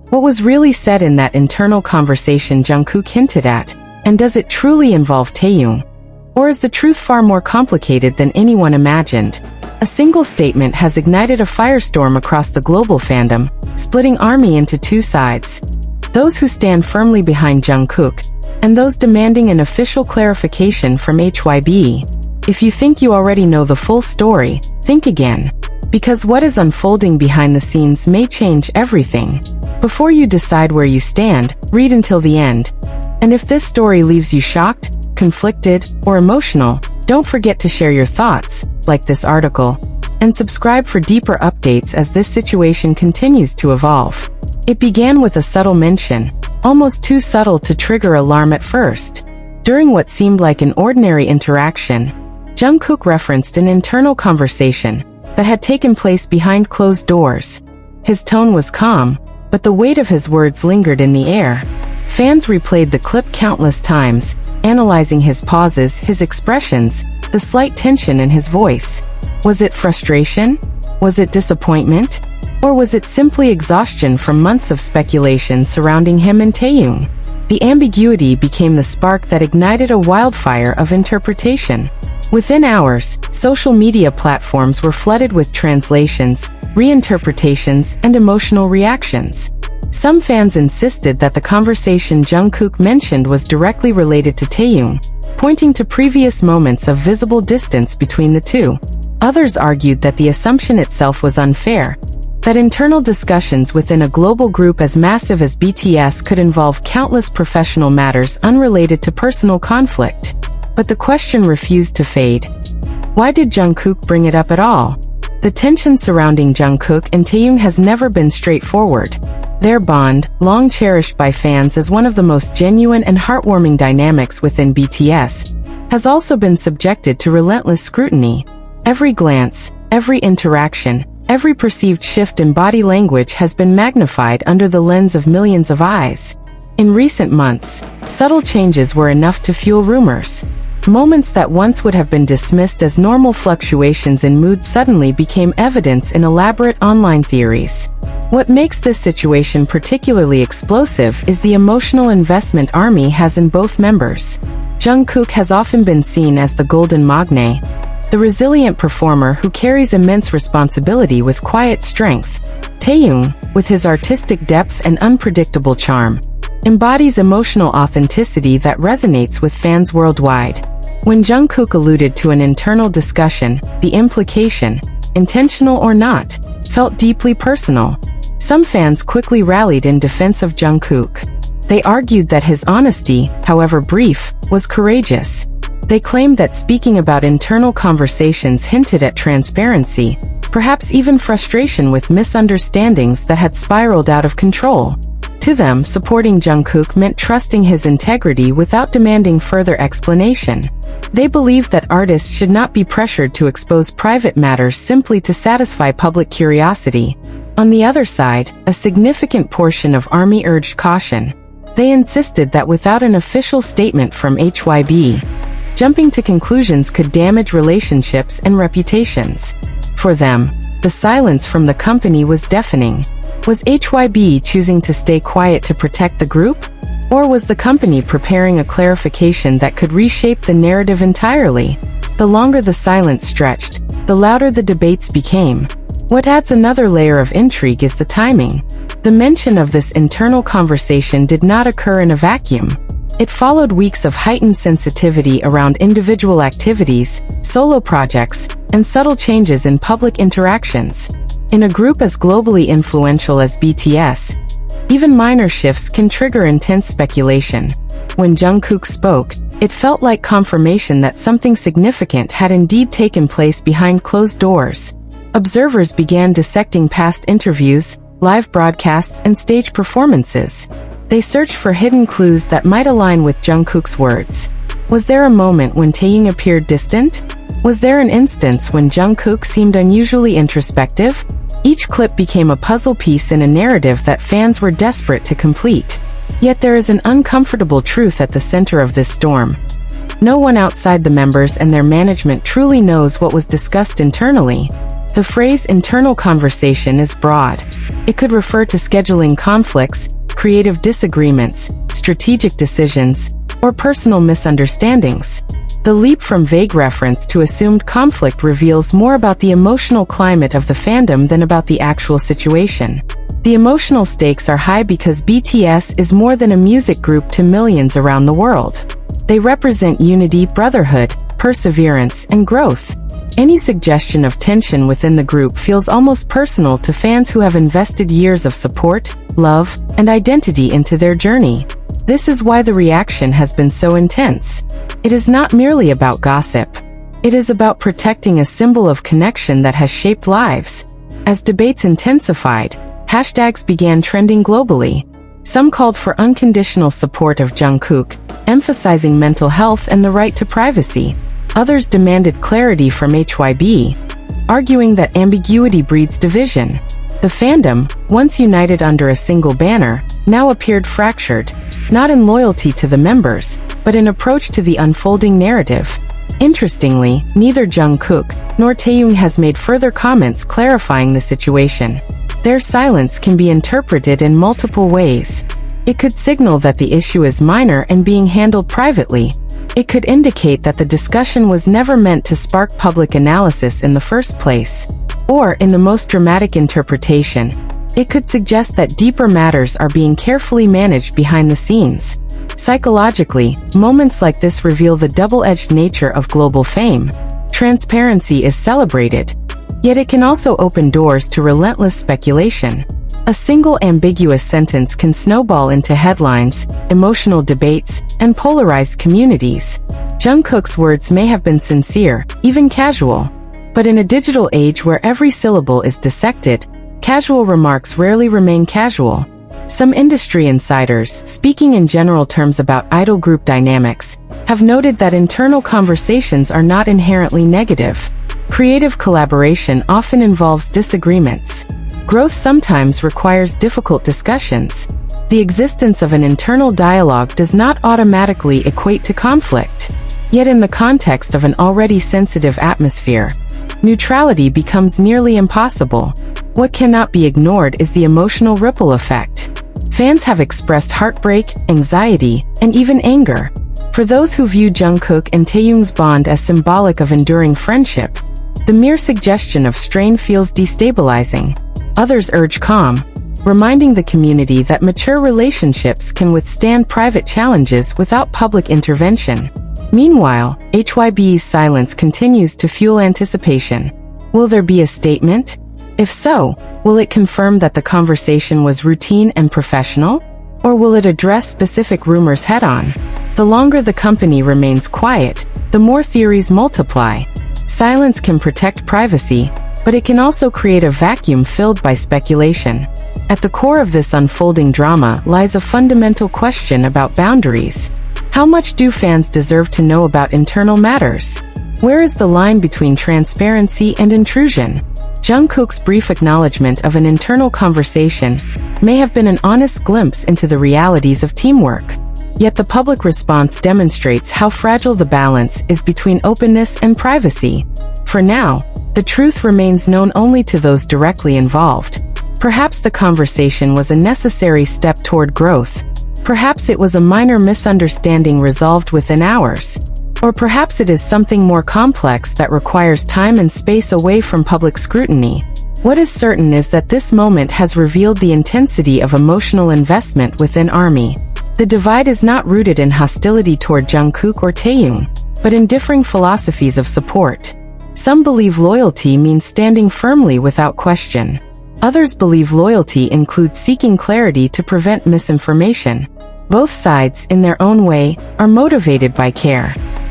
What was really said in that internal conversation Jungkook hinted at, and does it truly involve Taehyung? Or is the truth far more complicated than anyone imagined? A single statement has ignited a firestorm across the global fandom, splitting ARMY into two sides. Those who stand firmly behind Jungkook, and those demanding an official clarification from HYB. If you think you already know the full story, think again. Because what is unfolding behind the scenes may change everything. Before you decide where you stand, read until the end. And if this story leaves you shocked, conflicted, or emotional, don't forget to share your thoughts, like this article, and subscribe for deeper updates as this situation continues to evolve. It began with a subtle mention, almost too subtle to trigger alarm at first. During what seemed like an ordinary interaction, Jungkook referenced an internal conversation that had taken place behind closed doors. His tone was calm, but the weight of his words lingered in the air. Fans replayed the clip countless times, analyzing his pauses, his expressions, the slight tension in his voice. Was it frustration? Was it disappointment? Or was it simply exhaustion from months of speculation surrounding him and Taehyung? The ambiguity became the spark that ignited a wildfire of interpretation. Within hours, social media platforms were flooded with translations, reinterpretations, and emotional reactions. Some fans insisted that the conversation Jungkook mentioned was directly related to Taehyung, pointing to previous moments of visible distance between the two. Others argued that the assumption itself was unfair, that internal discussions within a global group as massive as BTS could involve countless professional matters unrelated to personal conflict. But the question refused to fade. Why did Jungkook bring it up at all? The tension surrounding Jungkook and Taehyung has never been straightforward. Their bond, long cherished by fans as one of the most genuine and heartwarming dynamics within BTS, has also been subjected to relentless scrutiny. Every glance, every interaction, every perceived shift in body language has been magnified under the lens of millions of eyes. In recent months, subtle changes were enough to fuel rumors. Moments that once would have been dismissed as normal fluctuations in mood suddenly became evidence in elaborate online theories. What makes this situation particularly explosive is the emotional investment ARMY has in both members. Jungkook has often been seen as the golden magne, the resilient performer who carries immense responsibility with quiet strength. Taehyung, with his artistic depth and unpredictable charm, embodies emotional authenticity that resonates with fans worldwide. When Jungkook alluded to an internal discussion, the implication, intentional or not, felt deeply personal. Some fans quickly rallied in defense of Jungkook. They argued that his honesty, however brief, was courageous. They claimed that speaking about internal conversations hinted at transparency, perhaps even frustration with misunderstandings that had spiraled out of control. To them, supporting Jungkook meant trusting his integrity without demanding further explanation. They believed that artists should not be pressured to expose private matters simply to satisfy public curiosity. On the other side, a significant portion of ARMY urged caution. They insisted that without an official statement from HYB, jumping to conclusions could damage relationships and reputations. For them, the silence from the company was deafening. Was HYB choosing to stay quiet to protect the group? Or was the company preparing a clarification that could reshape the narrative entirely? The longer the silence stretched, the louder the debates became. What adds another layer of intrigue is the timing. The mention of this internal conversation did not occur in a vacuum. It followed weeks of heightened sensitivity around individual activities, solo projects, and subtle changes in public interactions. In a group as globally influential as BTS, even minor shifts can trigger intense speculation. When Jungkook spoke, it felt like confirmation that something significant had indeed taken place behind closed doors. Observers began dissecting past interviews, live broadcasts, and stage performances. They searched for hidden clues that might align with Jungkook's words. Was there a moment when Taehyung appeared distant? Was there an instance when Jungkook seemed unusually introspective? Each clip became a puzzle piece in a narrative that fans were desperate to complete. Yet there is an uncomfortable truth at the center of this storm. No one outside the members and their management truly knows what was discussed internally. The phrase internal conversation is broad. It could refer to scheduling conflicts, creative disagreements, strategic decisions, or personal misunderstandings. The leap from vague reference to assumed conflict reveals more about the emotional climate of the fandom than about the actual situation. The emotional stakes are high because BTS is more than a music group to millions around the world. They represent unity, brotherhood, perseverance, and growth. Any suggestion of tension within the group feels almost personal to fans who have invested years of support, love, and identity into their journey. This is why the reaction has been so intense. It is not merely about gossip. It is about protecting a symbol of connection that has shaped lives. As debates intensified, hashtags began trending globally. Some called for unconditional support of Jungkook, emphasizing mental health and the right to privacy. Others demanded clarity from HYB, arguing that ambiguity breeds division. The fandom, once united under a single banner, now appeared fractured, not in loyalty to the members, but in approach to the unfolding narrative. Interestingly, neither Jungkook nor Taehyung has made further comments clarifying the situation. Their silence can be interpreted in multiple ways. It could signal that the issue is minor and being handled privately. It could indicate that the discussion was never meant to spark public analysis in the first place. Or, in the most dramatic interpretation, it could suggest that deeper matters are being carefully managed behind the scenes. Psychologically, moments like this reveal the double-edged nature of global fame. Transparency is celebrated, yet it can also open doors to relentless speculation. A single ambiguous sentence can snowball into headlines, emotional debates, and polarized communities. Jungkook's words may have been sincere, even casual. But in a digital age where every syllable is dissected, casual remarks rarely remain casual. Some industry insiders, speaking in general terms about idol group dynamics, have noted that internal conversations are not inherently negative. Creative collaboration often involves disagreements. Growth sometimes requires difficult discussions. The existence of an internal dialogue does not automatically equate to conflict. Yet in the context of an already sensitive atmosphere, neutrality becomes nearly impossible. What cannot be ignored is the emotional ripple effect. Fans have expressed heartbreak, anxiety, and even anger. For those who view Jungkook and Taehyung's bond as symbolic of enduring friendship, the mere suggestion of strain feels destabilizing. Others urge calm, reminding the community that mature relationships can withstand private challenges without public intervention. Meanwhile, HYB's silence continues to fuel anticipation. Will there be a statement? If so, will it confirm that the conversation was routine and professional? Or will it address specific rumors head-on? The longer the company remains quiet, the more theories multiply. Silence can protect privacy, but it can also create a vacuum filled by speculation. At the core of this unfolding drama lies a fundamental question about boundaries. How much do fans deserve to know about internal matters? Where is the line between transparency and intrusion? Jungkook's brief acknowledgement of an internal conversation may have been an honest glimpse into the realities of teamwork. Yet the public response demonstrates how fragile the balance is between openness and privacy. For now, the truth remains known only to those directly involved. Perhaps the conversation was a necessary step toward growth. Perhaps it was a minor misunderstanding resolved within hours. Or perhaps it is something more complex that requires time and space away from public scrutiny. What is certain is that this moment has revealed the intensity of emotional investment within ARMY. The divide is not rooted in hostility toward Jungkook or Taehyung, but in differing philosophies of support. Some believe loyalty means standing firmly without question. Others believe loyalty includes seeking clarity to prevent misinformation. Both sides, in their own way, are motivated by care.